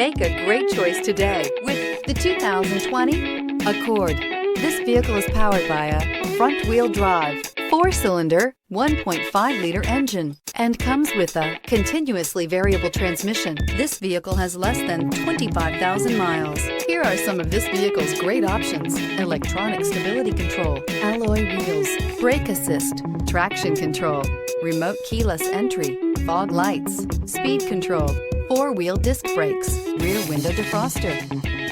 Make a great choice today with the 2020 Accord. This vehicle is powered by a front-wheel drive, 4-cylinder, 1.5-liter engine, and comes with a continuously variable transmission. This vehicle has less than 25,000 miles. Here are some of this vehicle's great options: electronic stability control, alloy wheels, brake assist, traction control, remote keyless entry, fog lights, speed control, 4-wheel disc brakes, rear window defroster.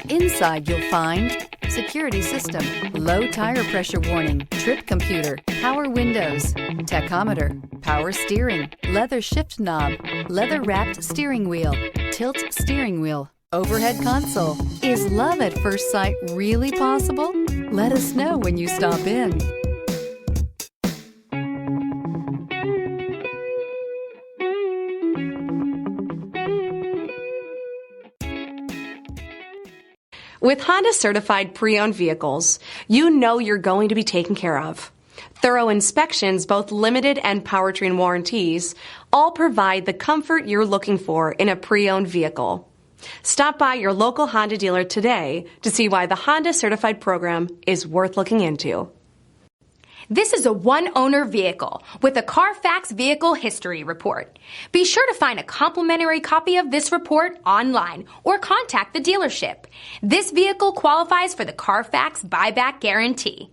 Inside you'll find security system, low tire pressure warning, trip computer, power windows, tachometer, power steering, leather shift knob, leather wrapped steering wheel, tilt steering wheel, overhead console. Is love at first sight really possible? Let us know when you stop in. With Honda certified pre-owned vehicles, you know you're going to be taken care of. Thorough inspections, both limited and powertrain warranties, all provide the comfort you're looking for in a pre-owned vehicle. Stop by your local Honda dealer today to see why the Honda certified program is worth looking into. This is a one-owner vehicle with a CARFAX Vehicle History Report. Be sure to find a complimentary copy of this report online or contact the dealership. This vehicle qualifies for the CARFAX Buyback Guarantee.